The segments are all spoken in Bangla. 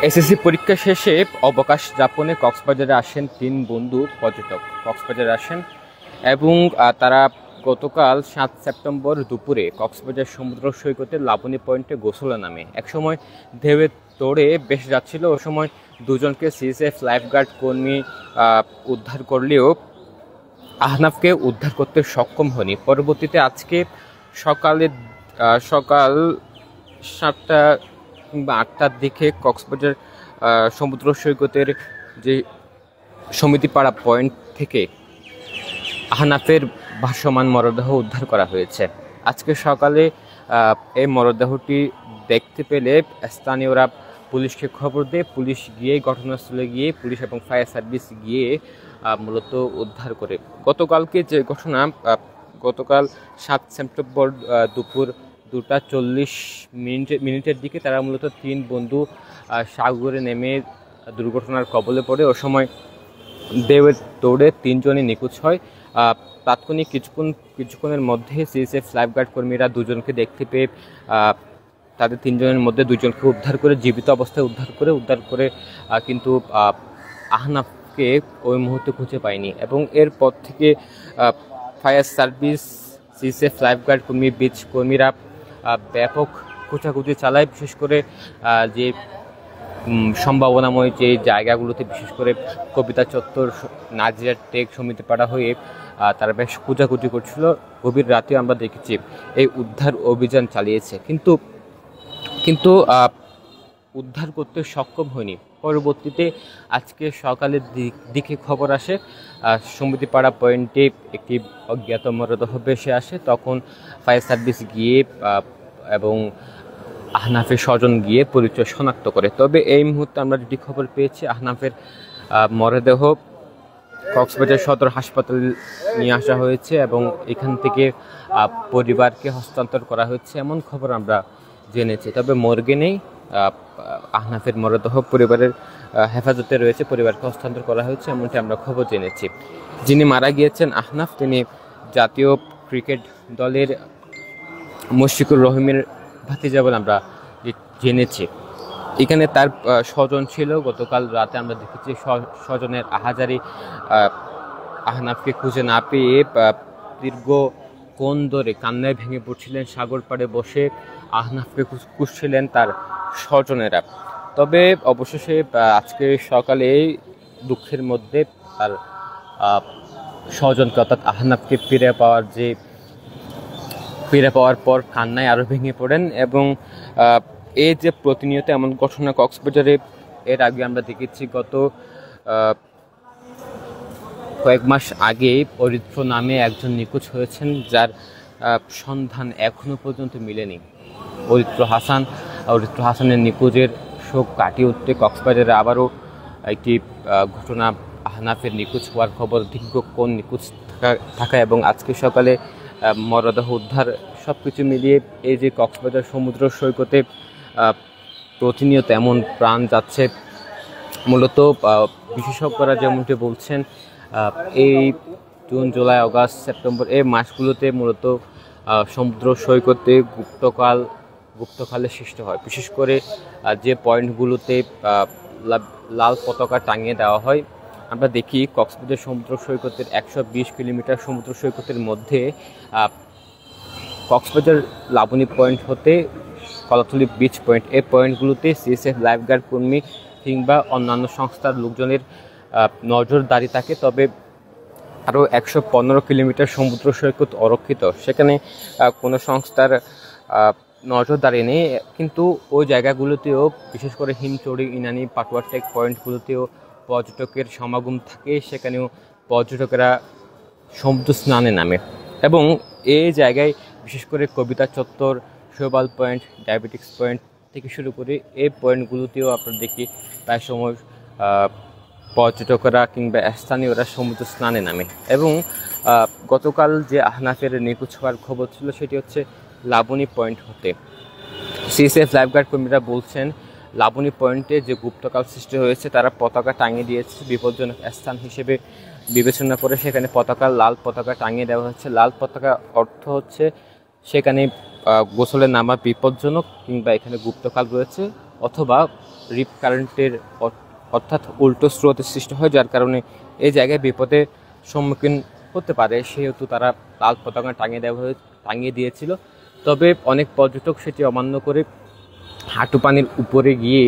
এসএসসি পরীক্ষা শেষে অবকাশ যাপনে কক্সবাজারে আসেন ৩ বন্ধু পর্যটক। কক্সবাজারে আসেন এবং তারা গতকাল ৭ সেপ্টেম্বর দুপুরে কক্সবাজার সমুদ্র সৈকতে লাবণী পয়েন্টে গোসলে নামে। একসময় ঢেউয়ে তোড়ে বেশ যাচ্ছিল। ও সময় দুজনকে সিএসএফ লাইফগার্ড কর্মী উদ্ধার করলেও আহনাফকে উদ্ধার করতে সক্ষম হয়নি। পরবর্তীতে আজকে সকাল ৭টা কিংবা ৮টার দিকে কক্সবাজার সমুদ্র সৈকতের যে সমিতিপাড়া পয়েন্ট থেকে আহনাফের ভাসমান মরদেহ উদ্ধার করা হয়েছে। আজকে সকালে এই মরদেহটি দেখতে পেলে স্থানীয়রা পুলিশকে খবর দেয়। পুলিশ গিয়ে ঘটনাস্থলে গিয়ে পুলিশ এবং ফায়ার সার্ভিস গিয়ে মূলত উদ্ধার করে। গতকালকে যে ঘটনা, গতকাল ৭ সেপ্টেম্বর দুপুর 2টা 40 মিনিটের দিকে তারা মূলত 3 বন্ধু সাগরে নেমে দুর্ঘটনার কবলে পড়ে। ও সময় ঢেউয়ের তোড়ে 3 জনই নিখোঁজ হয়। তাৎক্ষণিক কিছুক্ষণের মধ্যে সিএসএফ লাইফগার্ড কর্মীরা দুজনকে দেখতে পেয়ে তাদের 3 জনের মধ্যে 2 জনকে জীবিত অবস্থায় উদ্ধার করে কিন্তু আহনাফকে ওই মুহূর্তে খুঁজে পায়নি। এবং এরপর থেকে ফায়ার সার্ভিস, সিএসএফ লাইফগার্ড কর্মী, বিচ কর্মীরা ব্যাপক খোঁজাখুঁজি চালায়। বিশেষ করে যে সম্ভাবনাময় যে জায়গাগুলোতে, বিশেষ করে কবিতা চত্বর, নাজিরার টেক, সমিতিপাড়া হয়ে তারা বেশ খোঁজাখুঁজি করছিল। গভীর রাতে আমরা দেখেছি এই উদ্ধার অভিযান চালিয়েছে, কিন্তু উদ্ধার করতে সক্ষম হয়নি। পরবর্তীতে আজকে সকালের দিকে খবর আসে সমিতিপাড়া পয়েন্টে একটি অজ্ঞাত মরদেহ ভেসে আসে। তখন ফায়ার সার্ভিস গিয়ে এবং আহনাফের স্বজন গিয়ে পরিচয় শনাক্ত করে। তবে এই মুহূর্তে আমরা যেটি খবর পেয়েছি, আহনাফের মরদেহ কক্সবাজার সদর হাসপাতাল নিয়ে আসা হয়েছে এবং এখান থেকে পরিবারকে হস্তান্তর করা হয়েছে, এমন খবর আমরা জেনেছি। তবে মর্গে নেই, আহনাফের মরদেহ পরিবারের হেফাজতে রয়েছে, পরিবারকে হস্তান্তর করা হয়েছে, এমনটি আমরা খবর জেনেছি। যিনি মারা গিয়েছেন আহনাফ, তিনি জাতীয় ক্রিকেট দলের মুশফিকুর রহিমের ভাতিজা বলে আমরা জেনেছি। এখানে তার স্বজন ছিল। গতকাল রাতে আমরা দেখেছি স্বজনের আহাজারি, আহনাফকে খুঁজে না পেয়ে দীর্ঘক্ষণ ধরে কান্নায় ভেঙে পড়ছিলেন। সাগর পাড়ে বসে আহনাফকে খুঁজছিলেন তার স্বজনেরা। তবে অবশেষে আজকে সকালে দুঃখের মধ্যে তার স্বজনকে অর্থাৎ আহনাফকে ফিরে পাওয়ার পর কান্নায় আরও ভেঙে পড়েন। এবং এই যে প্রতিনিয়ত এমন ঘটনা কক্সবাজারে, এর আগে আমরা দেখেছি গত কয়েক মাস আগে অরিত্র নামে একজন নিখোঁজ হয়েছেন, যার সন্ধান এখনো পর্যন্ত মিলেনি। অরিত্র হাসানের নিখোঁজের শোক কাটিয়ে উঠতে কক্সবাজারে আবারও একটি ঘটনা, আহনাফের নিখোঁজ হওয়ার খবর, দীর্ঘক্ষণ নিখোঁজ থাকা এবং আজকে সকালে মরদেহ উদ্ধার, সব কিছু মিলিয়ে এই যে কক্সবাজার সমুদ্র সৈকতে প্রতিনিয়ত এমন প্রাণ যাচ্ছে। মূলত বিশেষজ্ঞরা যেমনটি বলছেন, এই জুন, জুলাই, আগস্ট, সেপ্টেম্বর এই মাসগুলোতে মূলত সমুদ্র সৈকতে গুপ্তকালের সৃষ্টি হয়। বিশেষ করে যে পয়েন্টগুলোতে লাল পতাকা টাঙিয়ে দেওয়া হয়, আমরা দেখি কক্সবাজার সমুদ্র সৈকতের 120 কিলোমিটার সমুদ্র সৈকতের মধ্যে কক্সবাজার লাবণী পয়েন্ট হতে কলাতলি বিচ পয়েন্ট, এই পয়েন্টগুলোতে সিএসএফ লাইফগার্ড কর্মী কিংবা অন্যান্য সংস্থার লোকজনের নজরদারি থাকে। তবে আরও 115 কিলোমিটার সমুদ্র সৈকত অরক্ষিত, সেখানে কোনো সংস্থার নজরদারি নেই। কিন্তু ওই জায়গাগুলোতেও, বিশেষ করে হিমচড়ি, ইনানি, পাটুয়া টেক পয়েন্টগুলোতেও পর্যটকের সমাগম থাকে। সেখানেও পর্যটকেরা সমুদ্র স্নানে নামে এবং এই জায়গায় বিশেষ করে কবিতা চত্বর, শৈবাল পয়েন্ট, ডায়াবেটিক্স পয়েন্ট থেকে শুরু করে এই পয়েন্টগুলোতেও আপনারা দেখি প্রায় সময় পর্যটকরা কিংবা স্থানীয়রা সমুদ্র স্নানে নামে। এবং গতকাল যে আহনাফের নিখোঁজ হওয়ার খবর ছিল, সেটি হচ্ছে লাবণী পয়েন্ট হতে। সিএসএফ লাইফগার্ড কর্মীরা বলছেন, লাবণী পয়েন্টে যে গুপ্তকাল সৃষ্টি হয়েছে, তারা পতাকা টাঙিয়ে দিয়েছে বিপজ্জনক স্থান হিসেবে বিবেচনা করে। সেখানে লাল পতাকা টাঙিয়ে দেওয়া হচ্ছে। লাল পতাকা অর্থ হচ্ছে সেখানে গোসলে নামা বিপজ্জনক কিংবা এখানে গুপ্তকাল রয়েছে, অথবা রিপ কারেন্টের অর্থাৎ উল্টো স্রোতের সৃষ্টি হয়, যার কারণে এই জায়গায় বিপদের সম্মুখীন হতে পারে, সেহেতু তারা লাল পতাকা টাঙিয়ে দিয়েছিল। তবে অনেক পর্যটক সেটি অমান্য করে হাঁটু পানির উপরে গিয়ে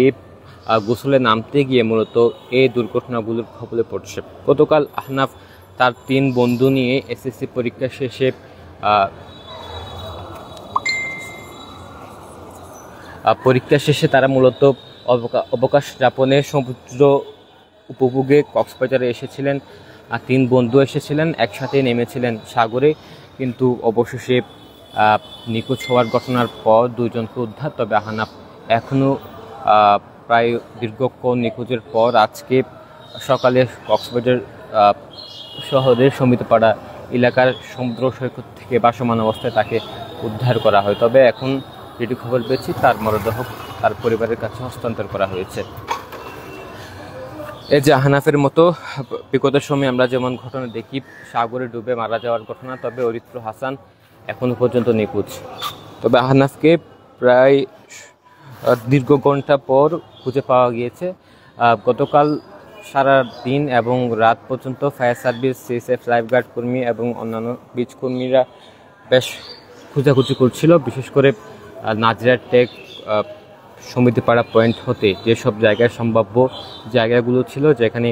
গোসলে নামতে গিয়ে মূলত এই দুর্ঘটনাগুলোর কবলে পড়ছে। গতকাল আহনাফ তার 3 বন্ধু নিয়ে এসএসসি পরীক্ষা শেষে তারা মূলত অবকাশ যাপনে সমুদ্র উপভোগে কক্সবাজারে এসেছিলেন। 3 বন্ধু এসেছিলেন, একসাথে নেমেছিলেন সাগরে, কিন্তু অবশেষে নিখোঁজ হওয়ার ঘটনার পর 2 জনকে উদ্ধার। তবে আহনাফ এখনও প্রায় দীর্ঘক্ষণ নিখোঁজের পর আজকে সকালে কক্সবাজার শহরের সমিতিপাড়া এলাকার সমুদ্র সৈকত থেকে ভাসমান অবস্থায় তাকে উদ্ধার করা হয়। তবে এখন যেটি খবর পেয়েছি, তার মরদেহ তার পরিবারের কাছে হস্তান্তর করা হয়েছে। এই যে আহনাফের মতো বিগতের সময় আমরা যেমন ঘটনা দেখি সাগরে ডুবে মারা যাওয়ার ঘটনা, তবে অরিত্র হাসান এখনো পর্যন্ত নিখোঁজ। তবে আহনাফকে প্রায় দীর্ঘ ঘন্টা পর খুঁজে পাওয়া গিয়েছে। গতকাল সারা দিন এবং রাত পর্যন্ত ফায়ার সার্ভিস, সিএসএফ, লাইফগার্ড কর্মী এবং অন্যান্য বিচ কর্মীরা বেশ খোঁজাখুঁজি করছিল। বিশেষ করে নাজিরার টেক, সমিতিপাড়া পয়েন্ট হতে যেসব জায়গায় সম্ভাব্য জায়গাগুলো ছিল যেখানে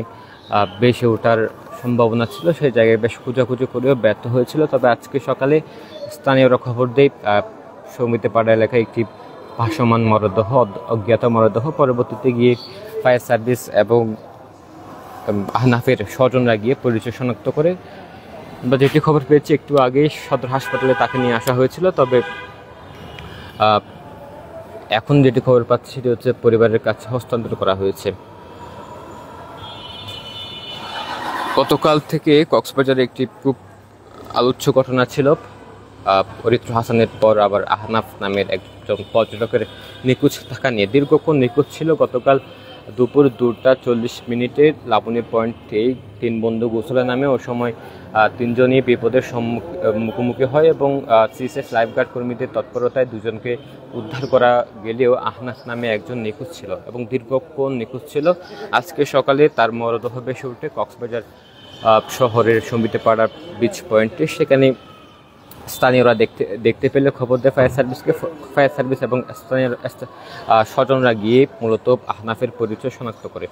বেশি ওঠার সম্ভাবনা ছিল, সেই জায়গায় বেশ খোঁজাখুঁজি করেও ব্যর্থ হয়েছিল। তবে আজকে সকালে স্থানীয়রা খবর দেয় সমিতিপাড়া এলাকায় একটি ভাসমান মরদেহ, অজ্ঞাত মরদেহ। পরবর্তীতে গিয়ে ফায়ার সার্ভিস এবং আহনাফের স্বজনরা গিয়ে পরিচয় শনাক্ত করে, আমরা যেটি খবর পেয়েছি একটু আগেই সদর হাসপাতালে তাকে নিয়ে আসা হয়েছিল। তবে এখন যেটি খবর পাচ্ছি সেটি হচ্ছে পরিবারের কাছে হস্তান্তর করা হয়েছে। গতকাল থেকে কক্সবাজারে একটি খুব আলোচ্য ঘটনা ছিল। অরিত্র হাসানের পর আবার আহনাফ নামের একজন পর্যটকের নিখোঁজ থাকা নিয়ে দীর্ঘক্ষণ নিখোঁজ ছিল। গতকাল দুপুর 2:40 লাবণী পয়েন্টেই 3 বন্ধু গোসলে নামে। ওই সময় 3 জনই বিপদের মুখোমুখি হয় এবং সিএসএফ লাইফগার্ড কর্মীদের তৎপরতায় 2 জনকে উদ্ধার করা গেলেও আহনাফ নামে একজন নিখোঁজ ছিল এবং দীর্ঘক্ষণ নিখোঁজ ছিল। আজকে সকালে তার মরদেহ ভেসে ওঠে কক্সবাজার শহরের সমিতিপাড়া বিচ পয়েন্টে। সেখানে স্থানীয়রা দেখতে পেলে খবর দেয় ফায়ার সার্ভিস এবং স্থানীয় স্বজনরা গিয়ে মূলত আহনাফের পরিচয় শনাক্ত করে।